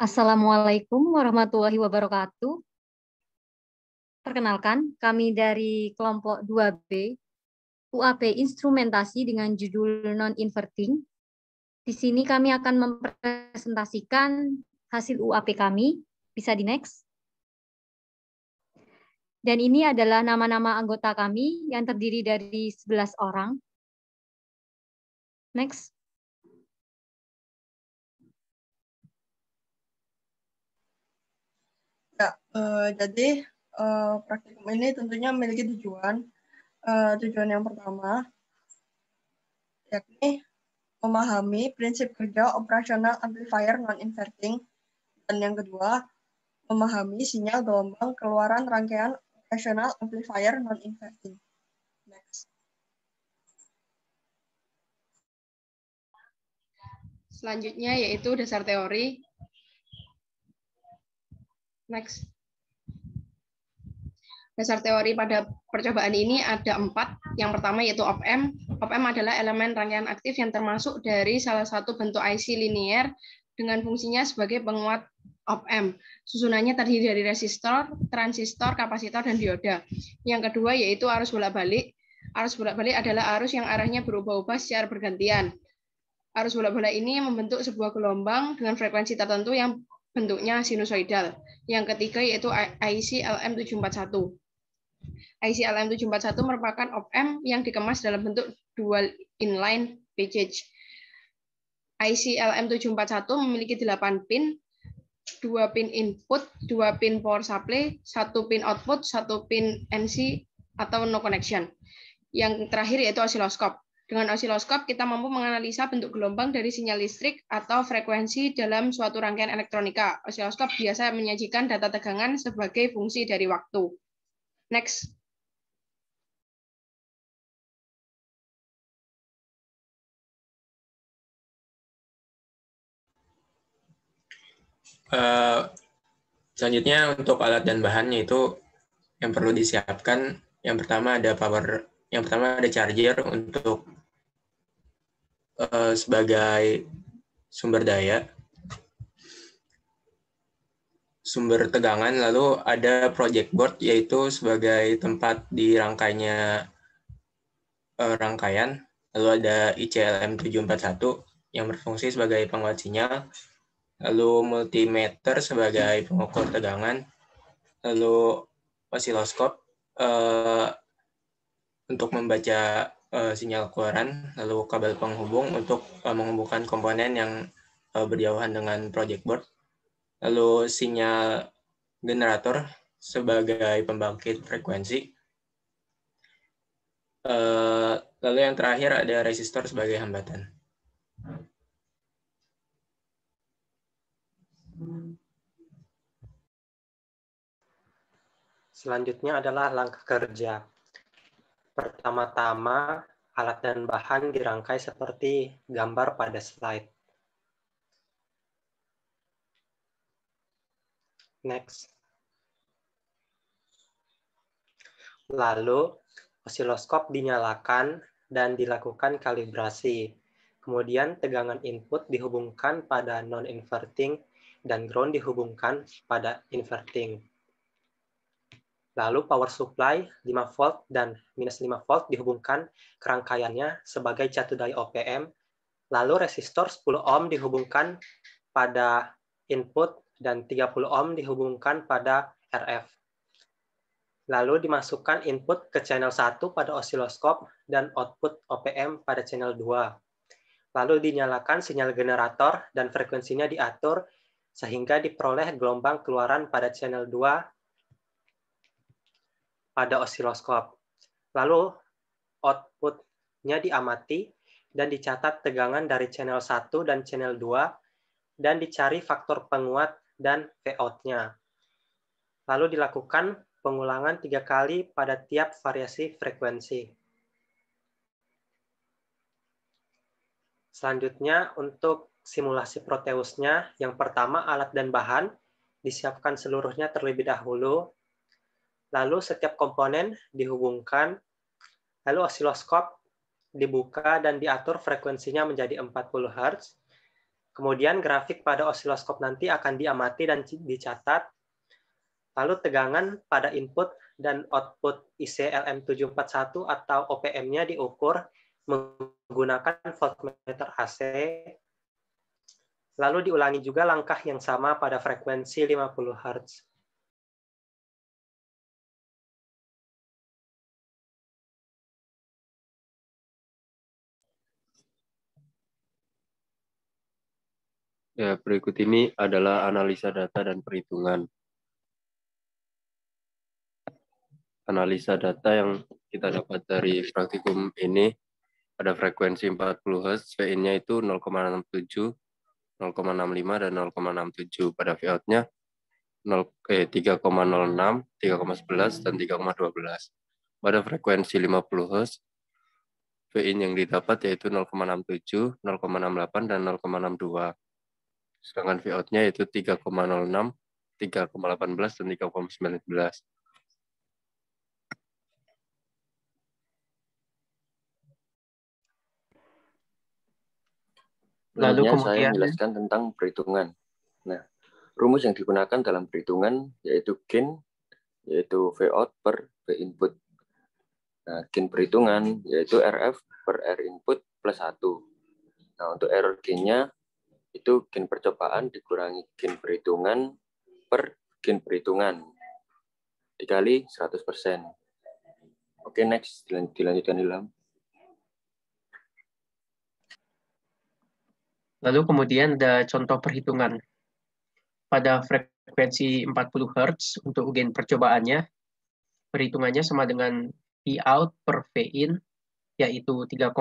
Assalamualaikum warahmatullahi wabarakatuh. Perkenalkan, kami dari kelompok 2B, UAP Instrumentasi dengan judul Non-Inverting. Di sini kami akan mempresentasikan hasil UAP kami. Bisa di next. Dan ini adalah nama-nama anggota kami yang terdiri dari 11 orang. Next. Ya, jadi praktikum ini tentunya memiliki tujuan. Tujuan yang pertama, yakni memahami prinsip kerja operasional amplifier non-inverting. Dan yang kedua, memahami sinyal gelombang keluaran rangkaian operasional amplifier non-inverting. Next. Selanjutnya yaitu dasar teori. Next. Dasar teori pada percobaan ini ada 4. Yang pertama yaitu op-amp. Op-amp adalah elemen rangkaian aktif yang termasuk dari salah satu bentuk IC linier dengan fungsinya sebagai penguat op-amp. Susunannya terdiri dari resistor, transistor, kapasitor, dan dioda. Yang kedua yaitu arus bolak-balik. Arus bolak-balik adalah arus yang arahnya berubah-ubah secara bergantian. Arus bolak-balik ini membentuk sebuah gelombang dengan frekuensi tertentu yang bentuknya sinusoidal. Yang ketiga yaitu IC LM741. IC LM741 merupakan op-amp yang dikemas dalam bentuk dual inline package. IC LM741 memiliki 8 pin, 2 pin input, 2 pin power supply, 1 pin output, 1 pin NC atau no connection. Yang terakhir yaitu osiloskop. Dengan osiloskop, kita mampu menganalisa bentuk gelombang dari sinyal listrik atau frekuensi dalam suatu rangkaian elektronika. Osiloskop biasa menyajikan data tegangan sebagai fungsi dari waktu. Next. Selanjutnya untuk alat dan bahannya itu yang perlu disiapkan. Yang pertama ada charger untuk sebagai sumber daya, sumber tegangan, lalu ada project board yaitu sebagai tempat dirangkainya rangkaian, lalu ada ICLM741 yang berfungsi sebagai penguat sinyal, lalu multimeter sebagai pengukur tegangan, lalu osiloskop untuk membaca sinyal keluaran, lalu kabel penghubung untuk menghubungkan komponen yang berjauhan dengan project board, lalu sinyal generator sebagai pembangkit frekuensi, lalu yang terakhir ada resistor sebagai hambatan. Selanjutnya adalah langkah kerja. Pertama-tama, alat dan bahan dirangkai seperti gambar pada slide. Next. Lalu, osiloskop dinyalakan dan dilakukan kalibrasi. Kemudian, tegangan input dihubungkan pada non-inverting dan ground dihubungkan pada inverting. Lalu power supply 5 volt dan minus 5 volt dihubungkan ke rangkaiannya sebagai catu daya OPM. Lalu resistor 10 ohm dihubungkan pada input dan 30 ohm dihubungkan pada RF. Lalu dimasukkan input ke channel 1 pada osiloskop dan output OPM pada channel 2. Lalu dinyalakan sinyal generator dan frekuensinya diatur sehingga diperoleh gelombang keluaran pada channel 2 pada osiloskop. Lalu output-nya diamati dan dicatat tegangan dari channel 1 dan channel 2 dan dicari faktor penguat dan Vout-nya. Lalu dilakukan pengulangan 3 kali pada tiap variasi frekuensi. Selanjutnya untuk simulasi Proteusnya, yang pertama alat dan bahan disiapkan seluruhnya terlebih dahulu. Lalu setiap komponen dihubungkan, lalu osiloskop dibuka dan diatur frekuensinya menjadi 40 Hz. Kemudian grafik pada osiloskop nanti akan diamati dan dicatat. Lalu tegangan pada input dan output IC LM741 atau OPM-nya diukur menggunakan voltmeter AC. Lalu diulangi juga langkah yang sama pada frekuensi 50 Hz. Ya, berikut ini adalah analisa data dan perhitungan. Analisa data yang kita dapat dari praktikum ini pada frekuensi 40 Hz, VIN-nya itu 0,67, 0,65, dan 0,67. Pada Vout-nya 3,06, 3,11, dan 3,12. Pada frekuensi 50 Hz, VIN yang didapat yaitu 0,67, 0,68, dan 0,62. Sedangkan Vout-nya yaitu 3,06, 3,18, dan 3,19. Lalu Selanjutnya saya kemudian menjelaskan tentang perhitungan. Nah, rumus yang digunakan dalam perhitungan yaitu gain, yaitu Vout per V input. Nah, gain perhitungan yaitu RF per R input plus 1. Nah, untuk error gain-nya itu gain percobaan dikurangi gain perhitungan per gain perhitungan dikali 100%. Oke, next. Dilanjutkan Ilham. Lalu kemudian ada contoh perhitungan. Pada frekuensi 40 Hz untuk gain percobaannya, perhitungannya sama dengan Vout per Vin, yaitu 3,06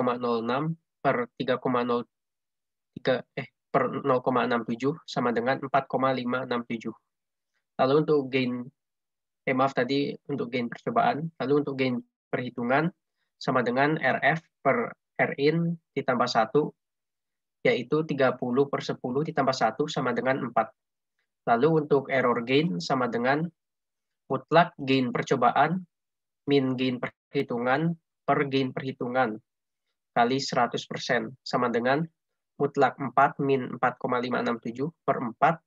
per 0,67 sama dengan 4,567. Lalu untuk gain, maaf tadi untuk gain percobaan, lalu untuk gain perhitungan sama dengan RF per Rin ditambah 1, yaitu 30 per 10 ditambah 1 sama dengan 4. Lalu untuk error gain sama dengan mutlak gain percobaan min gain perhitungan per gain perhitungan kali 100% sama dengan mutlak 4 min 4,567 per 4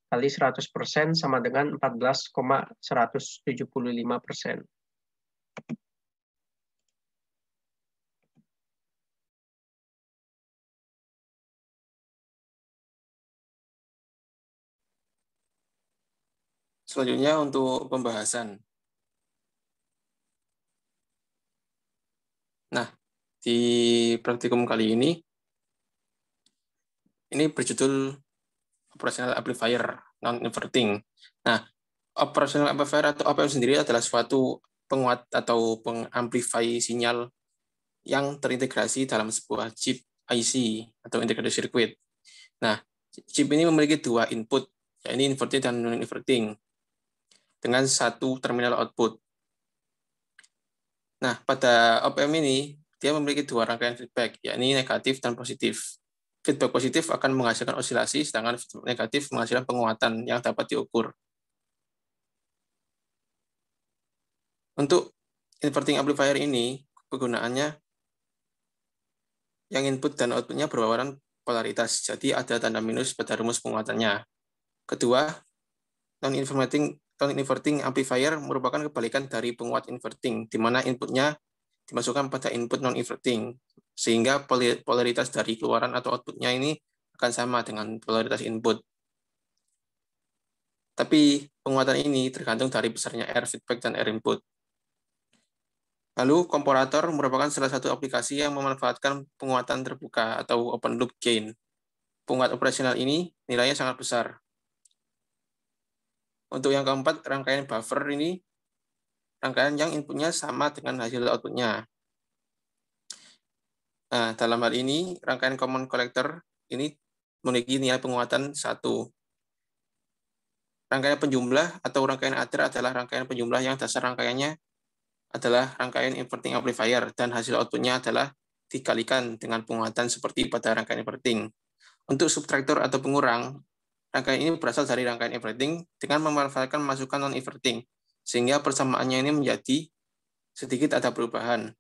kali 100% sama dengan 14,175%. Selanjutnya untuk pembahasan. Nah, di praktikum kali ini berjudul Operational Amplifier Non-Inverting. Nah, Operational Amplifier atau OPM sendiri adalah suatu penguat atau pengamplify sinyal yang terintegrasi dalam sebuah chip IC atau integrated circuit. Nah, chip ini memiliki dua input, yaitu inverting dan non-inverting, dengan satu terminal output. Nah, pada OPM ini, dia memiliki dua rangkaian feedback, yakni negatif dan positif. Feedback positif akan menghasilkan osilasi, sedangkan feedback negatif menghasilkan penguatan yang dapat diukur. Untuk inverting amplifier ini, kegunaannya yang input dan outputnya berlawanan polaritas, jadi ada tanda minus pada rumus penguatannya. Kedua, non-inverting amplifier merupakan kebalikan dari penguat inverting, di mana inputnya dimasukkan pada input non-inverting, sehingga polaritas dari keluaran atau outputnya ini akan sama dengan polaritas input. Tapi penguatan ini tergantung dari besarnya R feedback dan R input. Lalu, komparator merupakan salah satu aplikasi yang memanfaatkan penguatan terbuka atau open loop gain. Penguat operasional ini nilainya sangat besar. Untuk yang keempat, rangkaian buffer ini, rangkaian yang inputnya sama dengan hasil outputnya. Nah, dalam hal ini, rangkaian common collector ini memiliki nilai penguatan 1. Rangkaian penjumlah atau rangkaian adder adalah rangkaian penjumlah yang dasar rangkaiannya adalah rangkaian inverting amplifier, dan hasil outputnya adalah dikalikan dengan penguatan seperti pada rangkaian inverting. Untuk subtraktor atau pengurang, rangkaian ini berasal dari rangkaian inverting dengan memanfaatkan masukan non-inverting, sehingga persamaannya ini menjadi sedikit ada perubahan.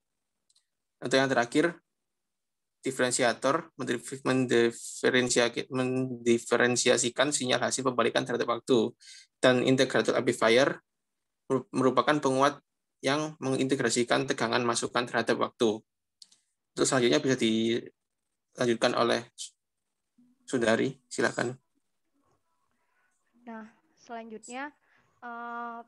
Untuk yang terakhir, diferensiator mendiferensiasikan sinyal hasil pembalikan terhadap waktu, dan integrator amplifier merupakan penguat yang mengintegrasikan tegangan masukan terhadap waktu. Untuk selanjutnya bisa dilanjutkan oleh Sundari, silakan. Nah, selanjutnya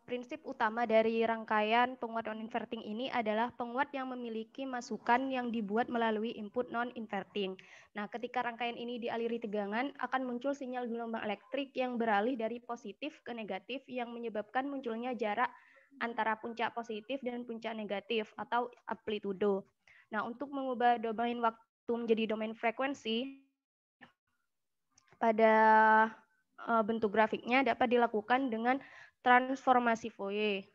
prinsip utama dari rangkaian penguat non-inverting ini adalah penguat yang memiliki masukan yang dibuat melalui input non-inverting. Nah, ketika rangkaian ini dialiri tegangan, akan muncul sinyal gelombang elektrik yang beralih dari positif ke negatif yang menyebabkan munculnya jarak antara puncak positif dan puncak negatif atau amplitudo. Nah, untuk mengubah domain waktu menjadi domain frekuensi, pada bentuk grafiknya dapat dilakukan dengan transformasi Fourier.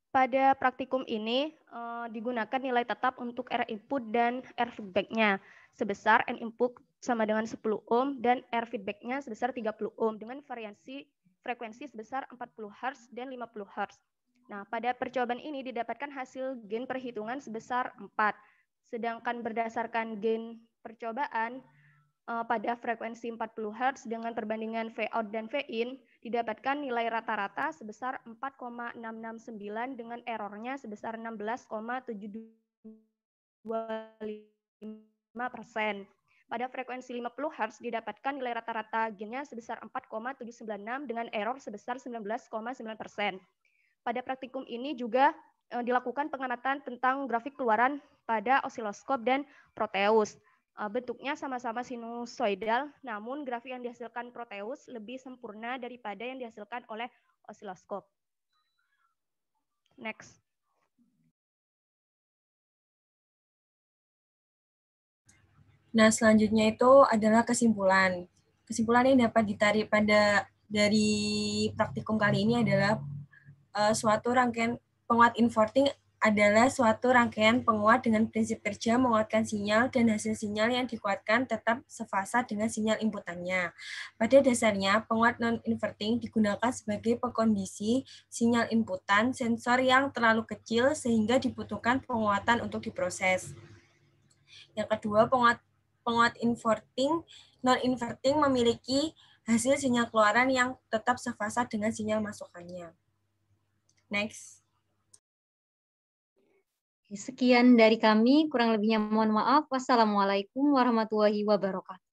Pada praktikum ini digunakan nilai tetap untuk R input dan R feedback-nya sebesar N input sama dengan 10 ohm dan R feedback-nya sebesar 30 ohm dengan variasi frekuensi sebesar 40 Hz dan 50 Hz. Nah, pada percobaan ini didapatkan hasil gain perhitungan sebesar 4. Sedangkan berdasarkan gain percobaan pada frekuensi 40 Hz dengan perbandingan V out dan V in didapatkan nilai rata-rata sebesar 4,669 dengan errornya sebesar 16,725%. Pada frekuensi 50 Hz didapatkan nilai rata-rata gainnya sebesar 4,796 dengan error sebesar 19,9%. Pada praktikum ini juga dilakukan pengamatan tentang grafik keluaran pada osiloskop dan Proteus. Bentuknya sama-sama sinusoidal, namun grafik yang dihasilkan Proteus lebih sempurna daripada yang dihasilkan oleh osiloskop. Next. Nah, selanjutnya itu adalah kesimpulan. Kesimpulan yang dapat ditarik dari praktikum kali ini adalah suatu rangkaian penguat inverting adalah suatu rangkaian penguat dengan prinsip kerja menguatkan sinyal dan hasil sinyal yang dikuatkan tetap sefasa dengan sinyal inputannya. Pada dasarnya, penguat non-inverting digunakan sebagai pekondisi sinyal inputan sensor yang terlalu kecil sehingga dibutuhkan penguatan untuk diproses. Yang kedua, penguat inverting non-inverting memiliki hasil sinyal keluaran yang tetap sefasa dengan sinyal masukannya. Next. Sekian dari kami, kurang lebihnya mohon maaf. Wassalamualaikum warahmatullahi wabarakatuh.